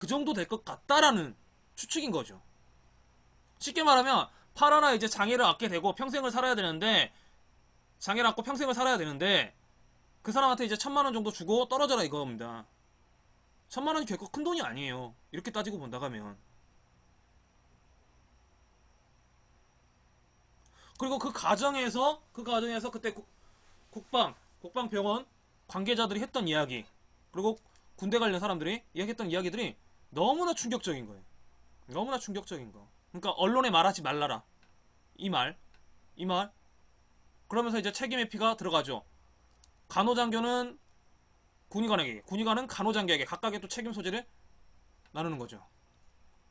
그 정도 될 것 같다라는 추측인 거죠. 쉽게 말하면 파라나 이제 장애를 얻게 되고 평생을 살아야 되는데, 장애를 얻고 평생을 살아야 되는데 그 사람한테 이제 1,000만 원 정도 주고 떨어져라 이겁니다. 1,000만 원이 결코 큰 돈이 아니에요. 이렇게 따지고 본다면. 그리고 그 과정에서 그때 국방병원 관계자들이 했던 이야기, 그리고 군대 관련 사람들이 이야기했던 이야기들이 너무나 충격적인 거예요. 너무나 충격적인 거. 그러니까 언론에 말하지 말라라. 이 말. 이 말. 그러면서 이제 책임의 피가 들어가죠. 간호장교는 군의관에게, 군의관은 간호장교에게 각각의 또 책임 소재를 나누는 거죠.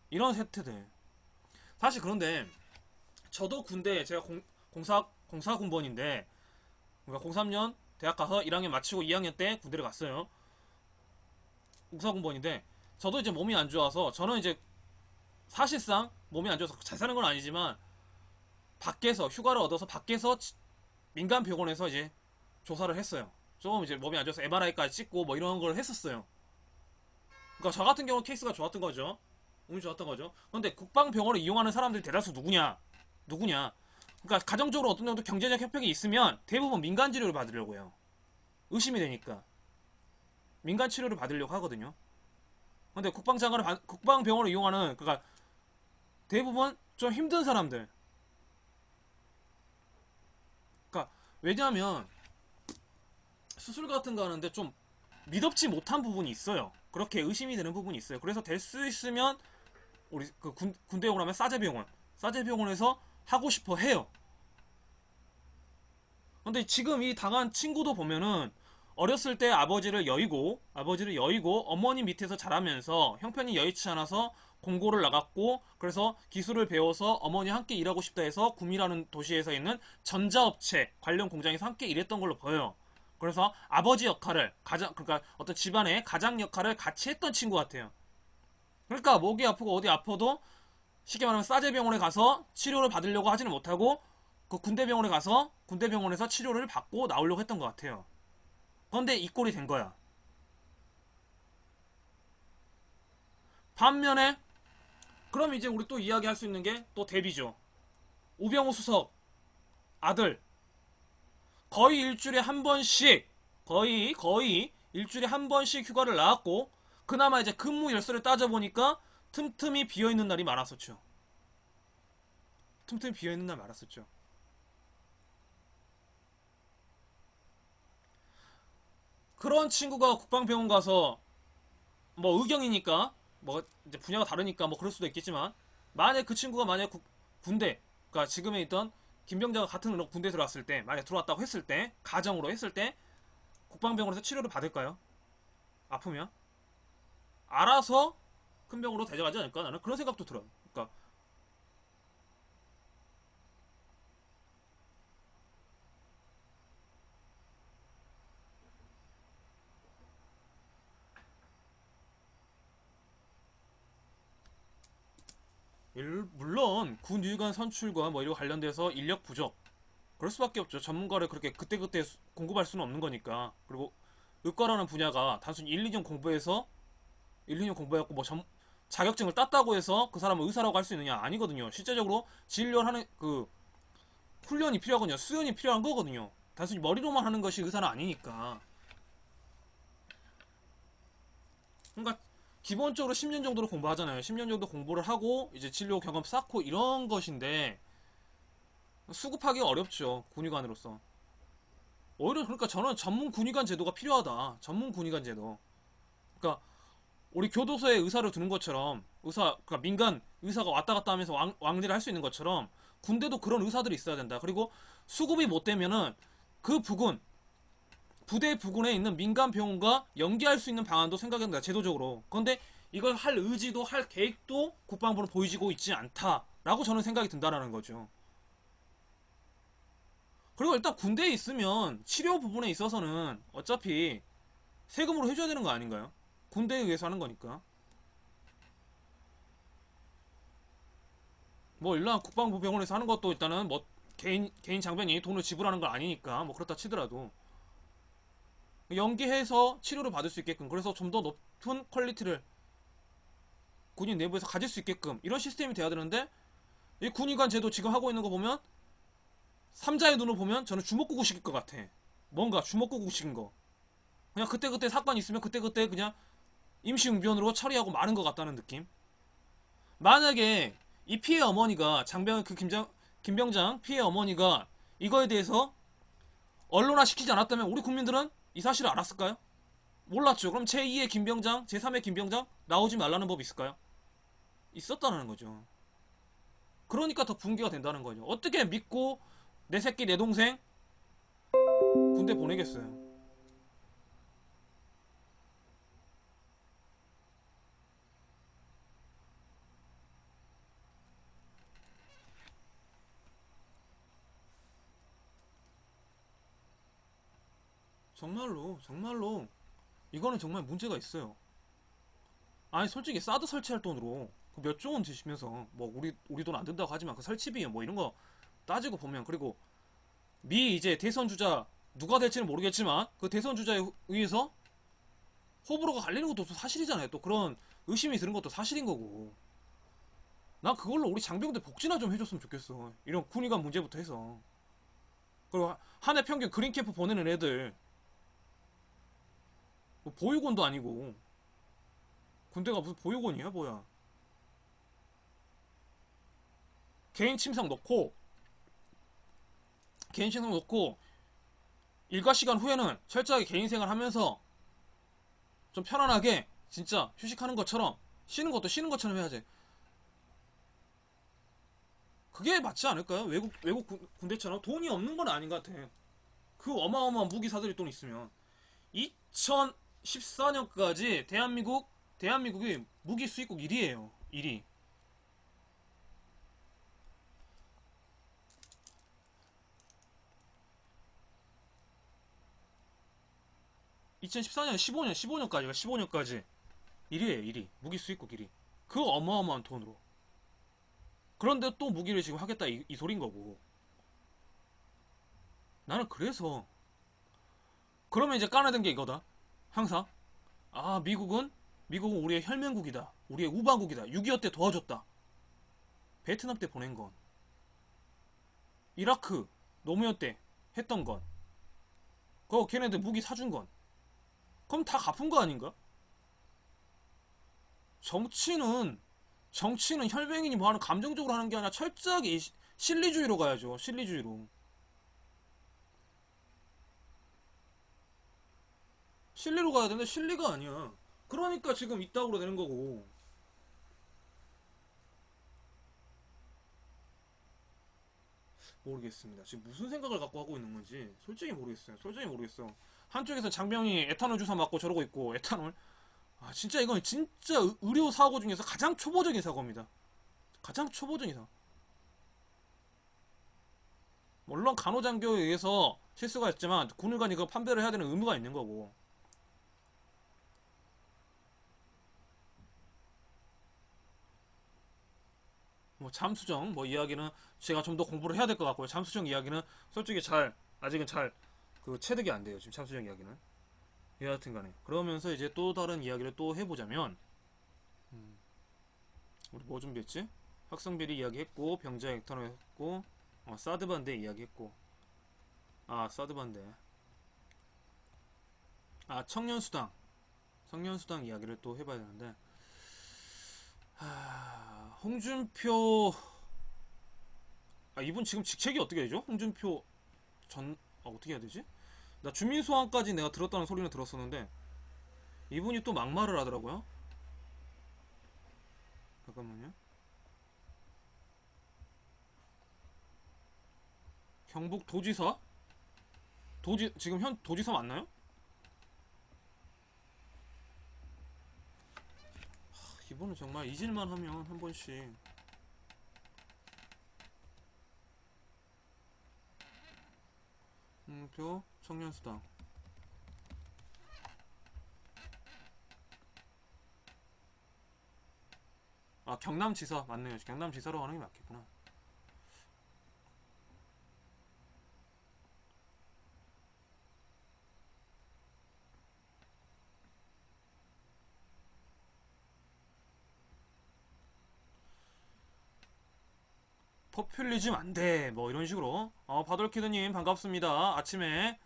이런 세태들. 사실 그런데 저도 군대 제가 공사군번인데, 그러니까 03년 대학 가서 1학년 마치고 2학년 때 군대를 갔어요. 공사군번인데 저도 이제 몸이 안 좋아서, 저는 이제 사실상 몸이 안 좋아서 잘 사는 건 아니지만 밖에서 휴가를 얻어서 밖에서 민간 병원에서 이제 조사를 했어요. 좀 이제 몸이 안 좋아서 MRI까지 찍고 뭐 이런 걸 했었어요. 그러니까 저 같은 경우는 케이스가 좋았던 거죠. 운이 좋았던 거죠. 그런데 국방병원을 이용하는 사람들이 대다수 누구냐? 그러니까 가정적으로 어떤 정도 경제적 협력이 있으면 대부분 민간 치료를 받으려고 해요. 의심이 되니까 민간 치료를 받으려고 하거든요. 근데 국방병원을 이용하는, 그러니까 대부분 좀 힘든 사람들. 그러니까 왜냐하면 수술 같은 거 하는데 좀 미덥지 못한 부분이 있어요. 그렇게 의심이 되는 부분이 있어요. 그래서 될 수 있으면 우리 그 군대용으로 하면 싸제병원에서 하고 싶어 해요. 근데 지금 이 당한 친구도 보면은 어렸을 때 아버지를 여의고 어머니 밑에서 자라면서 형편이 여의치 않아서 공고를 나갔고, 그래서 기술을 배워서 어머니 함께 일하고 싶다 해서 구미라는 도시에서 있는 전자업체 관련 공장에서 함께 일했던 걸로 보여요. 그래서 아버지 역할을, 그러니까 어떤 집안의 가장 역할을 같이 했던 친구 같아요. 그러니까 목이 아프고 어디 아파도 쉽게 말하면 싸제병원에 가서 치료를 받으려고 하지는 못하고 그 군대병원에 가서 군대병원에서 치료를 받고 나오려고 했던 것 같아요. 그런데 이 꼴이 된 거야. 반면에 그럼 이제 우리 또 이야기할 수 있는 게 또 대비죠. 우병우 수석 아들, 거의 일주일에 한 번씩, 거의 일주일에 한 번씩 휴가를 나왔고, 그나마 이제 근무 열쇠를 따져보니까 틈틈이 비어있는 날이 많았었죠. 틈틈이 비어있는 날 많았었죠. 그런 친구가 국방병원 가서 뭐 의경이니까 뭐 이제 분야가 다르니까 뭐 그럴 수도 있겠지만, 만약 그 친구가 만약 군대, 그러니까 지금에 있던 김병자가 같은 군대 들어왔을 때, 만약 들어왔다고 했을 때, 가정으로 했을 때 국방병원에서 치료를 받을까요? 아프면 알아서 큰 병으로 데려가지 않을까? 나는 그런 생각도 들어요. 그러니까 물론 군 유관 선출과 뭐 이런 관련돼서 인력 부족, 그럴 수밖에 없죠. 전문가를 그렇게 그때그때 공급할 수는 없는 거니까. 그리고 의과라는 분야가 단순히 1, 2년 공부해서 1, 2년 공부해갖고 뭐 자격증을 땄다고 해서 그 사람을 의사라고 할 수 있느냐? 아니거든요. 실제적으로 진료하는 그 훈련이 필요하거든요. 수련이 필요한 거거든요. 단순히 머리로만 하는 것이 의사는 아니니까. 그러니까 기본적으로 10년 정도로 공부하잖아요. 10년 정도 공부를 하고 이제 진료 경험 쌓고 이런 것인데 수급하기 어렵죠. 군의관으로서. 오히려 그러니까 저는 전문 군의관 제도가 필요하다. 전문 군의관 제도. 그러니까 우리 교도소에 의사를 두는 것처럼, 그러니까 민간 의사가 왔다 갔다 하면서 왕래를 할 수 있는 것처럼 군대도 그런 의사들이 있어야 된다. 그리고 수급이 못 되면은 그 부대 부근에 있는 민간 병원과 연계할 수 있는 방안도 생각한다. 제도적으로. 그런데 이걸 할 의지도 할 계획도 국방부는 보이지고 있지 않다라고 저는 생각이 든다라는 거죠. 그리고 일단 군대에 있으면 치료 부분에 있어서는 어차피 세금으로 해줘야 되는 거 아닌가요? 군대에 의해서 하는 거니까. 뭐 일반 국방부 병원에서 하는 것도 일단은 뭐 개인 장병이 돈을 지불하는 건 아니니까 뭐 그렇다 치더라도 연계해서 치료를 받을 수 있게끔, 그래서 좀 더 높은 퀄리티를 군인 내부에서 가질 수 있게끔 이런 시스템이 돼야 되는데, 이 군의관 제도 지금 하고 있는 거 보면 삼자의 눈으로 보면 저는 주먹구구식일 것 같아. 뭔가 주먹구구식인 거. 그냥 그때그때 사건 있으면 그때그때 그냥 임시응변으로 처리하고 마는 것 같다는 느낌. 만약에 이 피해 어머니가 김병장 피해 어머니가 이거에 대해서 언론화 시키지 않았다면 우리 국민들은 이 사실을 알았을까요? 몰랐죠. 그럼 제2의 김병장, 제3의 김병장 나오지 말라는 법이 있을까요? 있었다는 거죠. 그러니까 더 붕괴가 된다는 거죠. 어떻게 믿고 내 새끼 내 동생 군대 보내겠어요. 정말로 정말로 이거는 정말 문제가 있어요. 아니 솔직히 사드 설치할 돈으로 그 몇 조 원 드시면서 뭐 우리 돈 안 든다고 하지만 그 설치비 뭐 이런 거 따지고 보면, 그리고 미 이제 대선 주자 누가 될지는 모르겠지만 그 대선 주자에 의해서 호불호가 갈리는 것도 또 사실이잖아요. 또 그런 의심이 드는 것도 사실인 거고. 난 그걸로 우리 장병들 복지나 좀 해줬으면 좋겠어. 이런 군의관 문제부터 해서. 그리고 한 해 평균 그린캠프 보내는 애들 뭐 보육원도 아니고 군대가 무슨 보육원이야 뭐야. 개인 침상 넣고 개인 침상 넣고 일과 시간 후에는 철저하게 개인 생활하면서 좀 편안하게 진짜 휴식하는 것처럼, 쉬는 것도 쉬는 것처럼 해야지. 그게 맞지 않을까요? 외국 군대처럼 돈이 없는 건 아닌 것 같아. 그 어마어마한 무기 사들일 돈 있으면 2014년까지 대한민국이 무기 수입국 1위예요. 1위. 2014년 15년까지 1위예요. 1위. 무기 수입국 1위. 그 어마어마한 돈으로. 그런데 또 무기를 지금 하겠다 이 소린 거고. 나는 그래서 그러면 이제 까나든 게 이거다. 항상 아 미국은 우리의 혈맹국이다. 우리의 우방국이다. 6.25 때 도와줬다. 베트남 때 보낸 건, 이라크 노무현 때 했던 건, 그거 걔네들 무기 사준 건, 그럼 다 갚은 거 아닌가? 정치는 정치는 혈맹이니 뭐하는 감정적으로 하는 게 아니라 철저하게 실리주의로 가야죠. 실리주의로. 실리로 가야 되는데 실리가 아니야. 그러니까 지금 이따구로 되는 거고. 모르겠습니다. 지금 무슨 생각을 갖고 하고 있는 건지 솔직히 모르겠어요. 솔직히 모르겠어. 한쪽에서 장병이 에탄올 주사 맞고 저러고 있고, 에탄올. 아 진짜 이건 진짜 의료 사고 중에서 가장 초보적인 사고입니다. 가장 초보적인 사고. 물론 간호장교에 의해서 실수가 있지만 군의관이 그 판별을 해야 되는 의무가 있는 거고. 뭐 잠수정 뭐 이야기는 제가 좀 더 공부를 해야 될 것 같고요. 잠수정 이야기는 솔직히 아직은 잘 그 체득이 안 돼요. 지금 잠수정 이야기는. 여하튼 간에 그러면서 이제 또 다른 이야기를 또 해보자면, 우리 뭐 준비했지? 학생비리 이야기했고, 병자 액탄을 했고, 사드 반대 이야기했고, 사드 반대, 청년수당 이야기를 또 해봐야 되는데, 홍준표, 이분 지금 직책이 어떻게 되죠? 홍준표 전, 어떻게 해야 되지? 나 주민소환까지 내가 들었다는 소리는 들었었는데 이분이 또 막말을 하더라고요. 잠깐만요. 경북 도지사? 지금 현 도지사 맞나요? 이분은 정말 잊을만 하면 한 번씩. 홍표 청년수당. 경남지사 맞네요. 경남지사로 하는 게 맞겠구나. 퍼퓰리즘 안 돼. 뭐 이런 식으로. 바돌키드님 반갑습니다. 아침에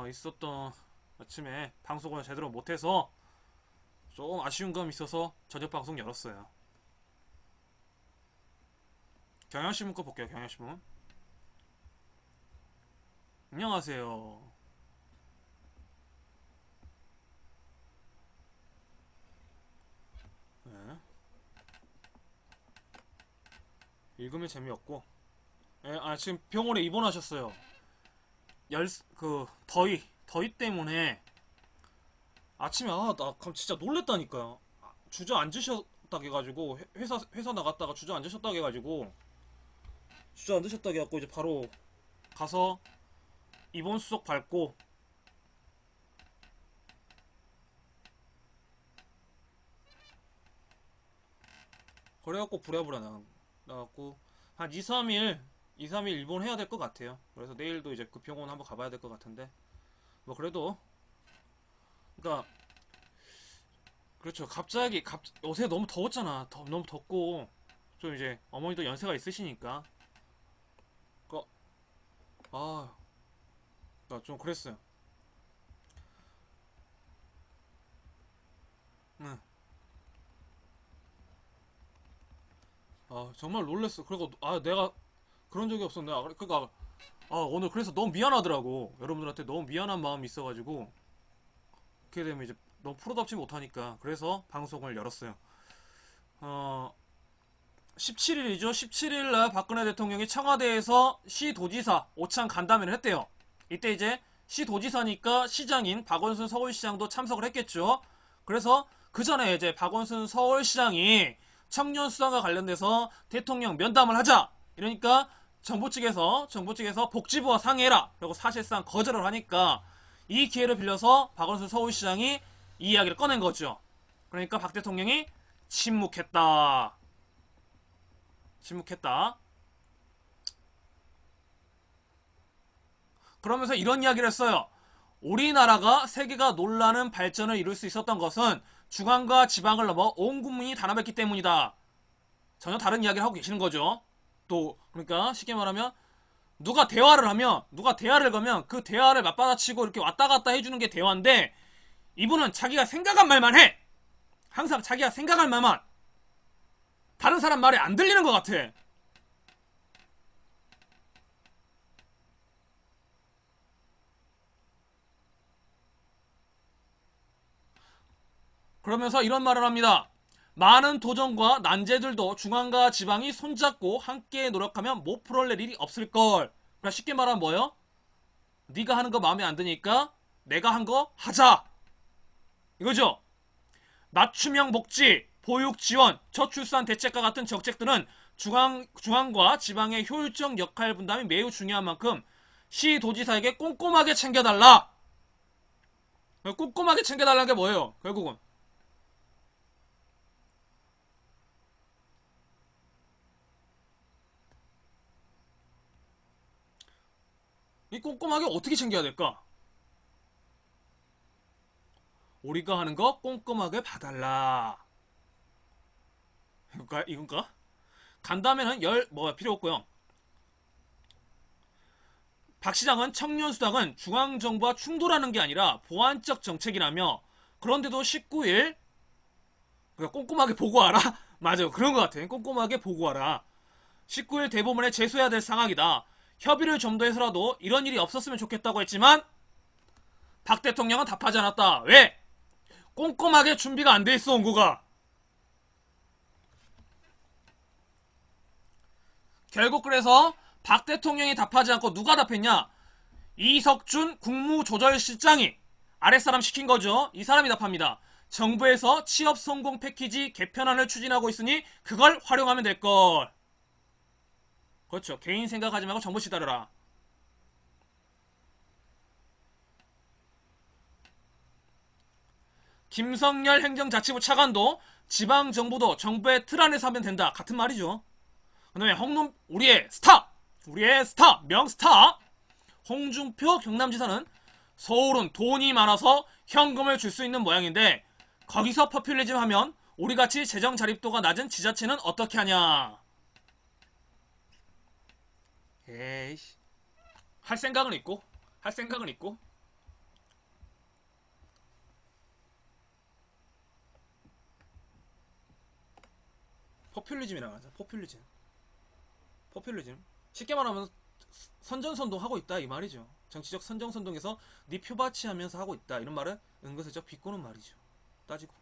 있었던 아침에 방송을 제대로 못해서 좀 아쉬운 감 있어서 저녁 방송 열었어요. 경향신문 거 볼게요. 경향신문. 안녕하세요. 네. 읽으면 재미없고. 예, 지금 병원에 입원하셨어요. 더위 때문에 아침에 나 진짜 놀랬다니까요. 주저앉으셨다고 해가지고 회사 나갔다가 주저앉으셨다고 해가지고 주저앉으셨다고 해갖고 이제 바로 가서 입원 수속 밟고 그래갖고 부랴부랴 나갔고 한 2-3일 입원해야 될 것 같아요. 그래서 내일도 이제 그 병원 한번 가봐야 될 것 같은데 뭐 그래도 그러니까 그렇죠. 갑자기 요새 너무 더웠잖아. 너무 덥고 좀 이제 어머니도 연세가 있으시니까 그, 아, 좀 그랬어요. 응. 정말 놀랬어. 그리고 내가 그런 적이 없었네. 그러니까 오늘 그래서 너무 미안하더라고. 여러분들한테 너무 미안한 마음이 있어가지고 그렇게 되면 이제 너무 프로답지 못하니까 그래서 방송을 열었어요. 17일이죠. 17일날 박근혜 대통령이 청와대에서 시도지사 오찬 간담회를 했대요. 이때 이제 시도지사니까 시장인 박원순 서울시장도 참석을 했겠죠. 그래서 그 전에 이제 박원순 서울시장이 청년 수당과 관련돼서 대통령 면담을 하자. 이러니까 정부 측에서 복지부와 상의해라. 그리고 사실상 거절을 하니까 이 기회를 빌려서 박원순 서울시장이 이 이야기를 꺼낸 거죠. 그러니까 박 대통령이 침묵했다. 침묵했다. 그러면서 이런 이야기를 했어요. 우리나라가 세계가 놀라는 발전을 이룰 수 있었던 것은 중앙과 지방을 넘어 온 국민이 단합했기 때문이다. 전혀 다른 이야기를 하고 계시는 거죠. 또 그러니까 쉽게 말하면 누가 대화를 거면 그 대화를 맞받아치고 이렇게 왔다 갔다 해주는 게 대화인데 이분은 자기가 생각한 말만 해. 항상 자기가 생각할 말만. 다른 사람 말이 안 들리는 것 같아. 그러면서 이런 말을 합니다. 많은 도전과 난제들도 중앙과 지방이 손잡고 함께 노력하면 못 풀어낼 일이 없을걸. 그러니까 쉽게 말하면 뭐예요? 네가 하는 거 마음에 안 드니까 내가 한 거 하자. 이거죠. 맞춤형 복지, 보육 지원, 저출산 대책과 같은 정책들은 중앙과 지방의 효율적 역할 분담이 매우 중요한 만큼 시도지사에게 꼼꼼하게 챙겨달라. 꼼꼼하게 챙겨달라는 게 뭐예요? 결국은 이 꼼꼼하게 어떻게 챙겨야 될까? 우리가 하는 거 꼼꼼하게 봐달라. 이건가? 간다면은 필요 없고요. 박 시장은 청년수당은 중앙정부와 충돌하는 게 아니라 보완적 정책이라며 그런데도 19일 꼼꼼하게 보고하라. 맞아요. 그런 것 같아. 꼼꼼하게 보고하라. 19일 대법원에 제소해야 될 상황이다. 협의를 좀 더 해서라도 이런 일이 없었으면 좋겠다고 했지만 박 대통령은 답하지 않았다. 왜? 꼼꼼하게 준비가 안 돼 있어 원고가. 결국 그래서 박 대통령이 답하지 않고 누가 답했냐? 이석준 국무조절실장이 아랫사람 시킨 거죠. 이 사람이 답합니다. 정부에서 취업 성공 패키지 개편안을 추진하고 있으니 그걸 활용하면 될걸. 그렇죠. 개인 생각하지 말고 정부 시다려라. 김성열 행정자치부 차관도 지방정부도 정부의 틀 안에서 하면 된다. 같은 말이죠. 그 다음에 우리의 스타 명스타 홍준표 경남지사는 서울은 돈이 많아서 현금을 줄 수 있는 모양인데 거기서 퍼퓰리즘 하면 우리같이 재정 자립도가 낮은 지자체는 어떻게 하냐. 에이씨. 할 생각은 있고, 할 생각은 있고. 포퓰리즘이라고 하죠. 포퓰리즘. 포퓰리즘. 쉽게 말하면 선전선동 하고 있다 이 말이죠. 정치적 선전선동에서 네 표밭이 하면서 하고 있다 이런 말은 은근슬쩍 비꼬는 말이죠. 따지고.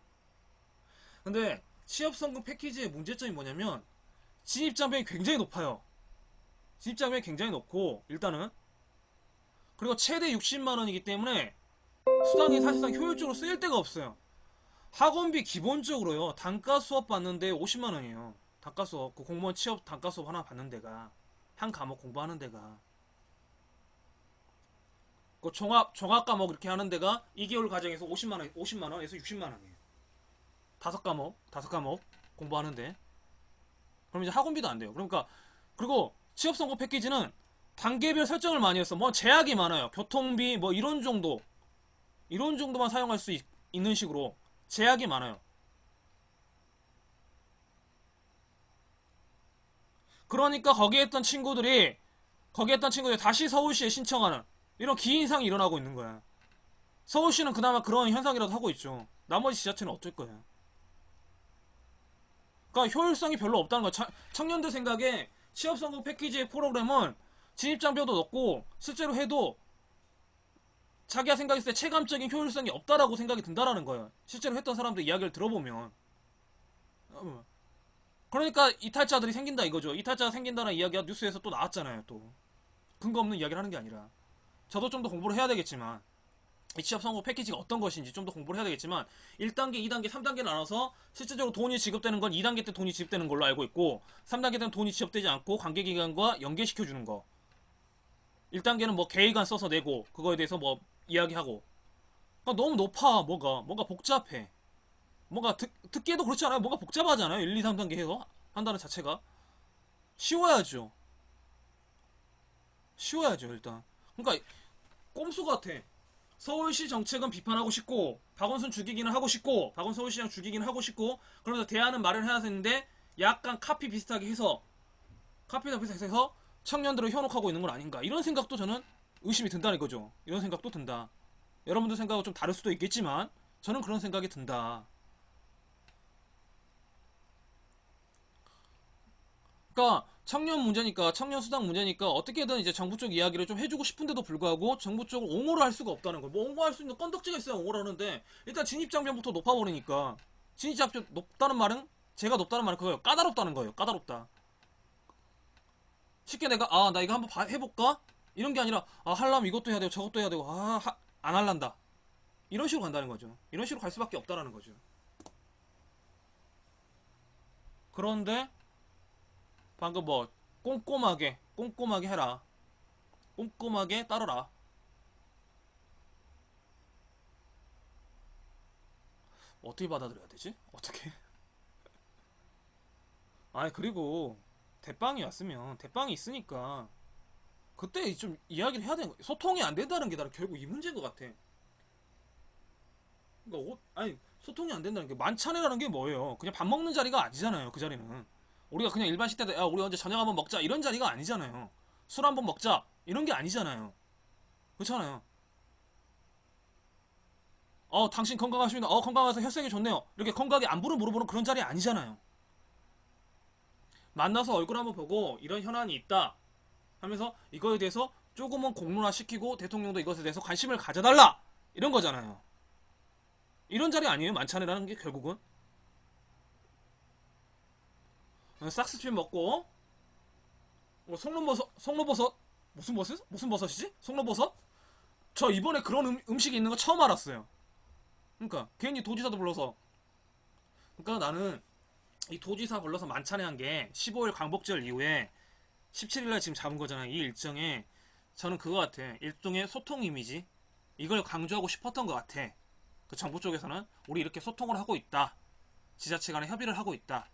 근데 취업성공 패키지의 문제점이 뭐냐면 진입장벽이 굉장히 높아요. 진입장벽이 굉장히 높고 일단은 그리고 최대 60만 원이기 때문에 수당이 사실상 효율적으로 쓰일 데가 없어요. 학원비 기본적으로요. 단가 수업 받는데 50만 원이에요. 단가 수업 그 공무원 취업 단가 수업 하나 받는 데가 한 과목 공부하는 데가 그 종합 과목 이렇게 하는 데가 2개월 과정에서 50만 원에서 60만 원이에요. 다섯 과목 공부하는데 그럼 이제 학원비도 안 돼요. 그러니까 그리고 취업 선고 패키지는 단계별 설정을 많이 해서 뭐 제약이 많아요. 교통비 뭐 이런 정도만 사용할 수 있는 식으로 제약이 많아요. 그러니까 거기에 있던 친구들이 다시 서울시에 신청하는 이런 기인상이 일어나고 있는 거야. 서울시는 그나마 그런 현상이라도 하고 있죠. 나머지 지자체는 어쩔 거야. 그러니까 효율성이 별로 없다는 거야. 청년들 생각에 취업성공 패키지의 프로그램은 진입장벽도 높고 실제로 해도 자기가 생각했을 때 체감적인 효율성이 없다라고 생각이 든다라는 거예요. 실제로 했던 사람들 이야기를 들어보면. 그러니까 이탈자들이 생긴다 이거죠. 이탈자가 생긴다는 이야기가 뉴스에서 또 나왔잖아요. 또 근거 없는 이야기를 하는 게 아니라 저도 좀 더 공부를 해야 되겠지만 이 취업 선고 패키지가 어떤 것인지 좀 더 공부를 해야 되겠지만 1단계, 2단계, 3단계 나눠서 실질적으로 돈이 지급되는 건 2단계 때 돈이 지급되는 걸로 알고 있고 3단계 때는 돈이 지급되지 않고 관계기관과 연계시켜주는 거 1단계는 뭐 계획안 써서 내고 그거에 대해서 뭐 이야기하고 그러니까 너무 높아 뭔가 복잡해 뭔가 듣기에도 그렇지 않아요? 뭔가 복잡하잖아요 1, 2, 3단계 해서 한다는 자체가 쉬워야죠 쉬워야죠 일단 그러니까 꼼수 같아 서울시 정책은 비판하고 싶고 박원순 죽이기는 하고 싶고 박원 서울시장 죽이기는 하고 싶고 그러면서 대안은 마련해야 되는데 약간 카피 비슷하게 해서 카피나 비슷하게 해서 청년들을 현혹하고 있는 건 아닌가 이런 생각도 저는 의심이 든다는 거죠 이런 생각도 든다 여러분들 생각은 좀 다를 수도 있겠지만 저는 그런 생각이 든다 그러니까 청년 문제니까 청년 수당 문제니까 어떻게든 이제 정부 쪽 이야기를 좀 해주고 싶은데도 불구하고 정부 쪽을 옹호를 할 수가 없다는 거예요. 뭐 옹호할 수 있는 건덕지가 있어야 옹호를 하는데 일단 진입장벽부터 높아버리니까 진입장벽 높다는 말은 제가 높다는 말은 그거예요. 까다롭다는 거예요. 까다롭다. 쉽게 내가 나 이거 한번 해볼까? 이런 게 아니라 하려면 이것도 해야 되고 저것도 해야 되고 안 할란다. 이런 식으로 간다는 거죠. 이런 식으로 갈 수밖에 없다라는 거죠. 그런데 방금 뭐 꼼꼼하게 해라. 꼼꼼하게 따르라. 어떻게 받아들여야 되지? 어떻게? 아니 그리고 대빵이 왔으면 대빵이 있으니까 그때 좀 이야기를 해야 되는 거야. 소통이 안 된다는 게 나는 결국 이 문제인 것 같아. 그러니까 아니 소통이 안 된다는 게 만찬이라는 게 뭐예요? 그냥 밥 먹는 자리가 아니잖아요. 그 자리는 우리가 그냥 일반 식대 야 우리 언제 저녁 한번 먹자 이런 자리가 아니잖아요. 술 한번 먹자 이런 게 아니잖아요. 그렇잖아요. 당신 건강하십니다. 건강해서 혈색이 좋네요. 이렇게 건강하게 안부를 물어보는 그런 자리 아니잖아요. 만나서 얼굴 한번 보고 이런 현안이 있다 하면서 이거에 대해서 조금은 공론화 시키고 대통령도 이것에 대해서 관심을 가져달라 이런 거잖아요. 이런 자리 아니에요? 만찬이라는 게 결국은 싹스핀 먹고 송로버섯 무슨 버섯이지? 송로버섯? 저 이번에 그런 음식이 있는 거 처음 알았어요. 그러니까 괜히 도지사도 불러서 그러니까 나는 이 도지사 불러서 만찬에 한 게 15일 광복절 이후에 17일날 지금 잡은 거잖아요. 이 일정에 저는 그거 같아. 일종의 소통 이미지 이걸 강조하고 싶었던 것 같아. 그 정부 쪽에서는 우리 이렇게 소통을 하고 있다. 지자체 간에 협의를 하고 있다.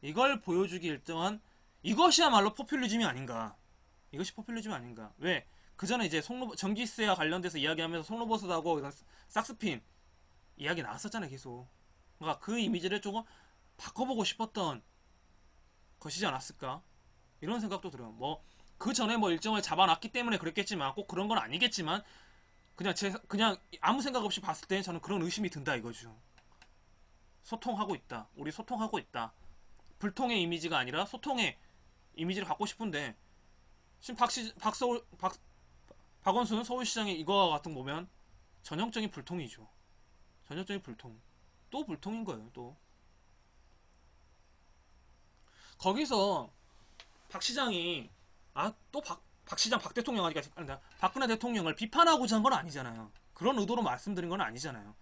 이걸 보여주기 일정한 이것이야말로 포퓰리즘이 아닌가. 이것이 포퓰리즘이 아닌가. 왜? 그 전에 이제 전기세와 관련돼서 이야기하면서 송로버섯하고 이런 싹스핀 이야기 나왔었잖아요. 계속. 그러니까 그 이미지를 조금 바꿔보고 싶었던 것이지 않았을까? 이런 생각도 들어요. 뭐 그 전에 뭐 일정을 잡아놨기 때문에 그랬겠지만 꼭 그런 건 아니겠지만 그냥 아무 생각 없이 봤을 때 저는 그런 의심이 든다 이거죠. 소통하고 있다. 우리 소통하고 있다. 불통의 이미지가 아니라 소통의 이미지를 갖고 싶은데 지금 박원순 서울시장의 이거와 같은 거 보면 전형적인 불통이죠. 전형적인 불통. 또 불통인 거예요. 또 거기서 박 시장이 또 박 시장 박 대통령 하니까 헷갈린다. 박근혜 대통령을 비판하고자 한 건 아니잖아요. 그런 의도로 말씀드린 건 아니잖아요.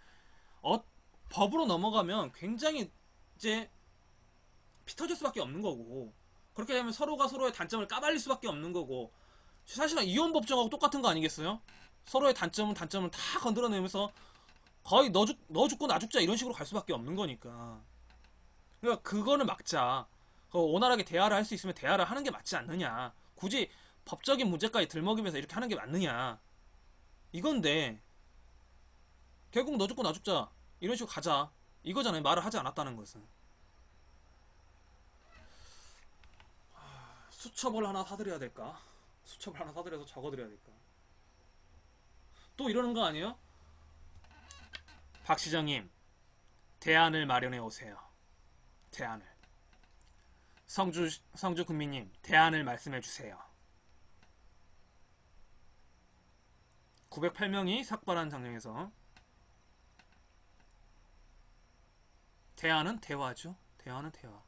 법으로 넘어가면 굉장히 이제 피 터질 수밖에 없는 거고 그렇게 되면 서로가 서로의 단점을 까발릴 수밖에 없는 거고 사실은 이혼 법정하고 똑같은 거 아니겠어요? 서로의 단점을 다 건드려내면서 거의 너 죽고 나 죽자 이런 식으로 갈 수밖에 없는 거니까. 그러니까 그거는 막자. 원활하게 대화를 할 수 있으면 대화를 하는 게 맞지 않느냐. 굳이 법적인 문제까지 들먹이면서 이렇게 하는 게 맞느냐. 이건데 결국 너 죽고 나 죽자 이런 식으로 가자. 이거잖아요. 말을 하지 않았다는 것은. 수첩을 하나 사드려야 될까? 수첩을 하나 사드려서 적어드려야 될까? 또 이러는 거 아니에요? 박 시장님, 대안을 마련해 오세요. 대안을. 성주 군민님, 대안을 말씀해 주세요. 908명이 삭발한 장면에서 대안은 대화죠. 대화는 대화.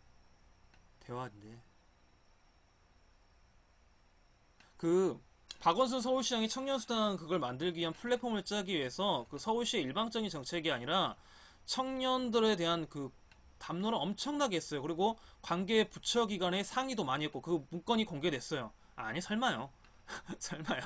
대화인데 박원순 서울시장이 청년수당 그걸 만들기 위한 플랫폼을 짜기 위해서 그 서울시의 일방적인 정책이 아니라 청년들에 대한 그 담론을 엄청나게 했어요. 그리고 관계 부처기관의 상의도 많이 했고 그 문건이 공개됐어요. 아니 설마요. 설마요.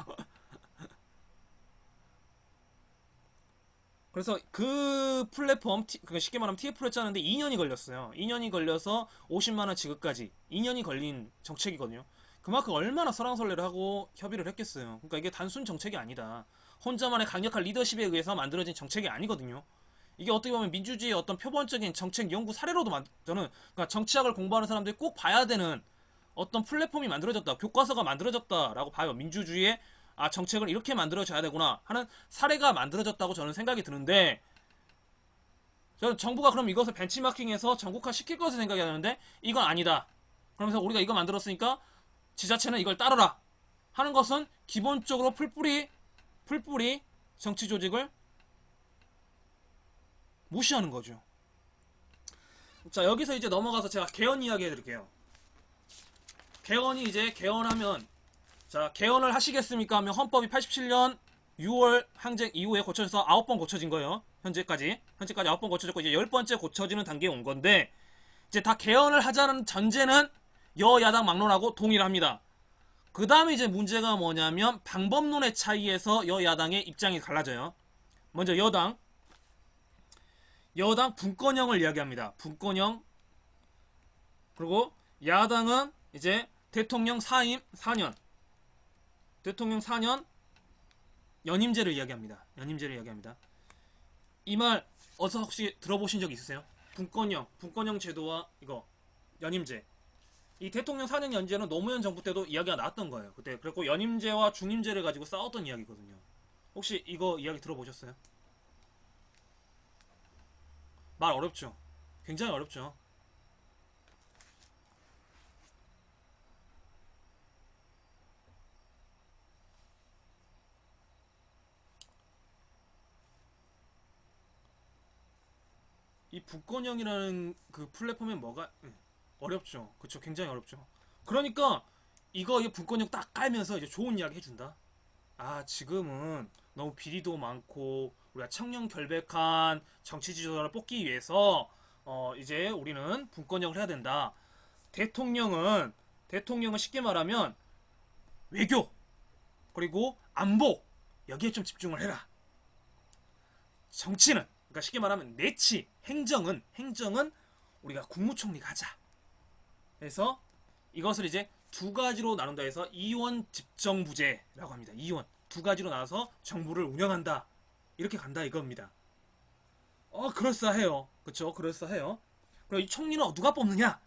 그래서 그 플랫폼 쉽게 말하면 TF를 짜는데 2년이 걸렸어요. 2년이 걸려서 50만원 지급까지 2년이 걸린 정책이거든요. 그만큼 얼마나 설왕설래를 하고 협의를 했겠어요. 그러니까 이게 단순 정책이 아니다. 혼자만의 강력한 리더십에 의해서 만들어진 정책이 아니거든요. 이게 어떻게 보면 민주주의의 어떤 표본적인 정책 연구 사례로도 저는 그러니까 정치학을 공부하는 사람들이 꼭 봐야 되는 어떤 플랫폼이 만들어졌다. 교과서가 만들어졌다라고 봐요. 민주주의의 정책을 이렇게 만들어져야 되구나 하는 사례가 만들어졌다고 저는 생각이 드는데 저는 정부가 그럼 이것을 벤치마킹해서 전국화 시킬 것을 생각이 하는데 이건 아니다. 그러면서 우리가 이거 만들었으니까 지자체는 이걸 따르라 하는 것은 기본적으로 풀뿌리 정치 조직을 무시하는 거죠. 자, 여기서 이제 넘어가서 제가 개헌 이야기 해드릴게요. 개헌이 이제 개헌하면 자, 개헌을 하시겠습니까? 하면 헌법이 87년 6월 항쟁 이후에 고쳐져서 9번 고쳐진 거예요. 현재까지 9번 고쳐졌고 이제 10번째 고쳐지는 단계에 온 건데 이제 다 개헌을 하자는 전제는 여야당 막론하고 동의를 합니다. 그 다음에 이제 문제가 뭐냐면 방법론의 차이에서 여야당의 입장이 갈라져요. 먼저 여당 분권형을 이야기합니다. 분권형. 그리고 야당은 이제 대통령 사임 4년 대통령 4년 연임제를 이야기합니다. 이 말 어서 혹시 들어보신 적 있으세요? 분권형 제도와 이거 연임제. 이 대통령 4년 연임제는 노무현 정부 때도 이야기가 나왔던 거예요. 그때 그리고 연임제와 중임제를 가지고 싸웠던 이야기거든요. 혹시 이거 이야기 들어보셨어요? 말 어렵죠? 굉장히 어렵죠? 이 분권형이라는 그 플랫폼에 뭐가 어렵죠. 그쵸? 굉장히 어렵죠. 그러니까 이 분권형 딱 깔면서 이제 좋은 이야기 해준다. 지금은 너무 비리도 많고 우리가 청년 결백한 정치 지도자를 뽑기 위해서 이제 우리는 분권형을 해야 된다. 대통령은 쉽게 말하면 외교 그리고 안보 여기에 좀 집중을 해라. 정치는 그러니까 쉽게 말하면 내치 행정은 우리가 국무총리가 하자. 그래서 이것을 이제 두 가지로 나눈다 해서 이원 집정부제라고 합니다. 이원 두 가지로 나눠서 정부를 운영한다. 이렇게 간다 이겁니다. 그럴싸해요. 그쵸? 그럴싸해요. 그리고 이 총리는 누가 뽑느냐?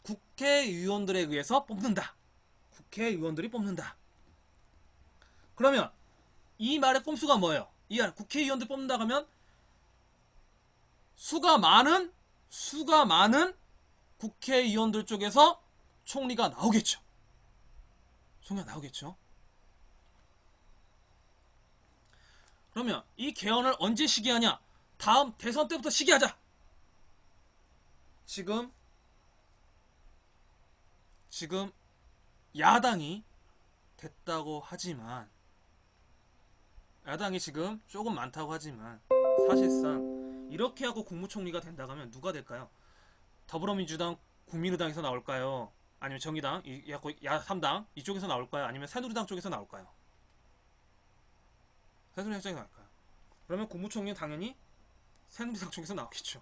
국회의원들에 의해서 뽑는다. 국회의원들이 뽑는다. 그러면 이 말의 꼼수가 뭐예요? 이 국회의원들 뽑는다 하면 수가 많은 국회의원들 쪽에서 총리가 나오겠죠. 총리가 나오겠죠. 그러면 이 개헌을 언제 시기하냐? 다음 대선 때부터 시기하자. 지금 야당이 됐다고 하지만, 야당이 지금 조금 많다고 하지만 사실상 이렇게 하고 국무총리가 된다고 하면 누가 될까요? 더불어민주당, 국민의당에서 나올까요? 아니면 정의당, 야3당 이쪽에서 나올까요? 아니면 새누리당 쪽에서 나올까요? 새누리당 쪽에서 나올까요? 그러면 국무총리는 당연히 새누리당 쪽에서 나오겠죠.